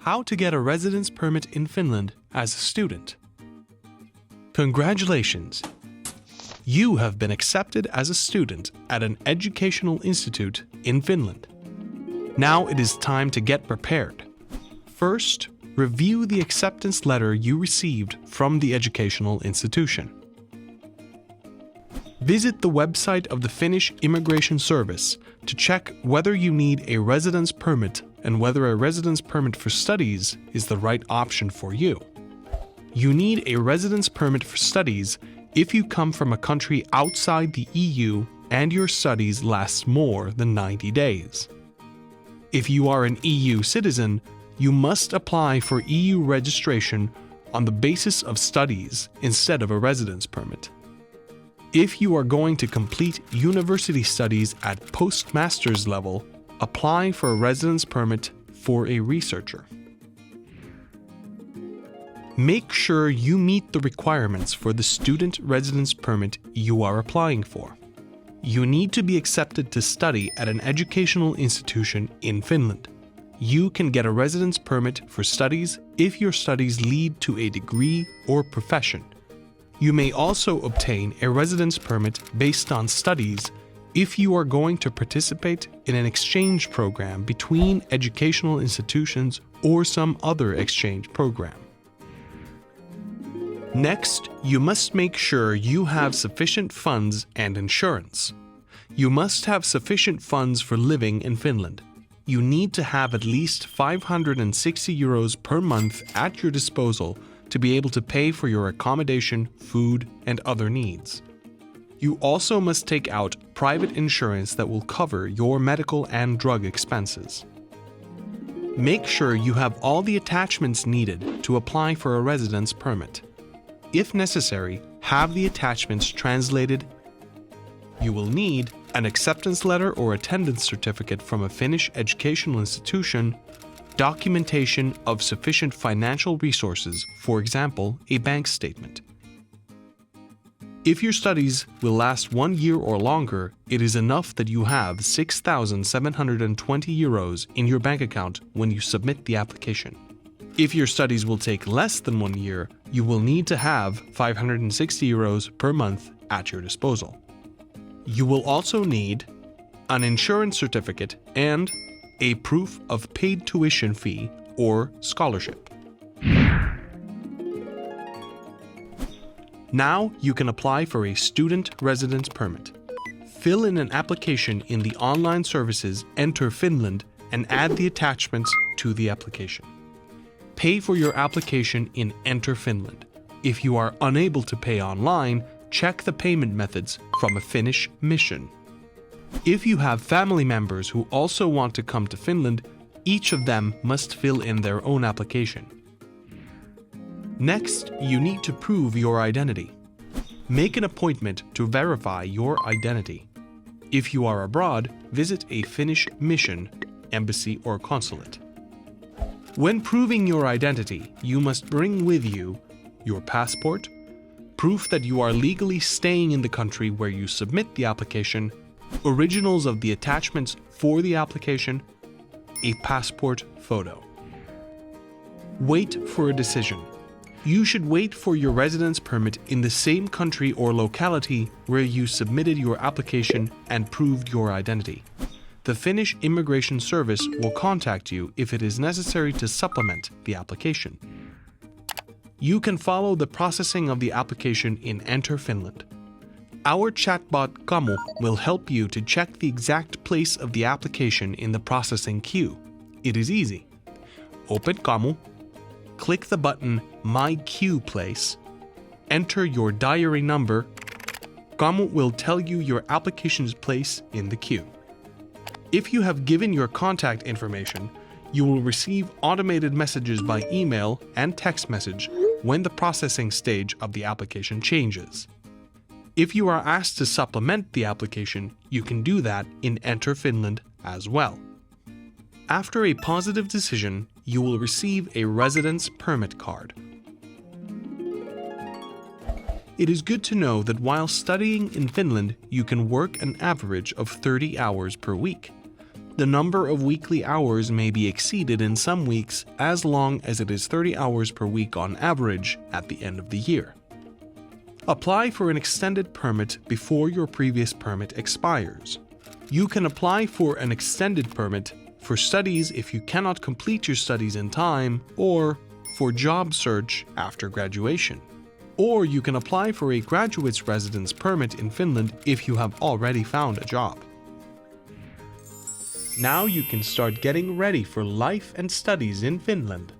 How to get a residence permit in Finland as a student. Congratulations! You have been accepted as a student at an educational institute in Finland. Now it is time to get prepared. First, review the acceptance letter you received from the educational institution. Visit the website of the Finnish Immigration Service to check whether you need a residence permit and whether a residence permit for studies is the right option for you. You need a residence permit for studies if you come from a country outside the EU and your studies last more than 90 days. If you are an EU citizen, you must apply for EU registration on the basis of studies instead of a residence permit. If you are going to complete university studies at postmaster's level, apply for a residence permit for a researcher. Make sure you meet the requirements for the student residence permit you are applying for. You need to be accepted to study at an educational institution in Finland. You can get a residence permit for studies if your studies lead to a degree or profession. You may also obtain a residence permit based on studies if you are going to participate in an exchange program between educational institutions or some other exchange program. Next, you must make sure you have sufficient funds and insurance. You must have sufficient funds for living in Finland. You need to have at least 560 euros per month at your disposal to be able to pay for your accommodation, food, and other needs. You also must take out private insurance that will cover your medical and drug expenses. Make sure you have all the attachments needed to apply for a residence permit. If necessary, have the attachments translated. You will need an acceptance letter or attendance certificate from a Finnish educational institution, documentation of sufficient financial resources, for example, a bank statement. If your studies will last 1 year or longer, it is enough that you have 6,720 euros in your bank account when you submit the application. If your studies will take less than 1 year, you will need to have 560 euros per month at your disposal. You will also need an insurance certificate and a proof of paid tuition fee or scholarship. Now you can apply for a student residence permit. Fill in an application in the online services Enter Finland and add the attachments to the application. Pay for your application in Enter Finland. If you are unable to pay online, check the payment methods from a Finnish mission. If you have family members who also want to come to Finland, each of them must fill in their own application. Next, you need to prove your identity. Make an appointment to verify your identity. If you are abroad, visit a Finnish mission, embassy or consulate. When proving your identity, you must bring with you your passport, proof that you are legally staying in the country where you submit the application, originals of the attachments for the application, a passport photo. Wait for a decision. You should wait for your residence permit in the same country or locality where you submitted your application and proved your identity. The Finnish Immigration Service will contact you if it is necessary to supplement the application. You can follow the processing of the application in Enter Finland. Our chatbot Kamu will help you to check the exact place of the application in the processing queue. It is easy. Open Kamu, click the button My Queue Place, enter your diary number. Kamu will tell you your application's place in the queue. If you have given your contact information, you will receive automated messages by email and text message when the processing stage of the application changes. If you are asked to supplement the application, you can do that in Enter Finland as well. After a positive decision, you will receive a residence permit card. It is good to know that while studying in Finland, you can work an average of 30 hours per week. The number of weekly hours may be exceeded in some weeks as long as it is 30 hours per week on average at the end of the year. Apply for an extended permit before your previous permit expires. You can apply for an extended permit for studies if you cannot complete your studies in time, or for job search after graduation. Or you can apply for a graduate's residence permit in Finland if you have already found a job. Now you can start getting ready for life and studies in Finland.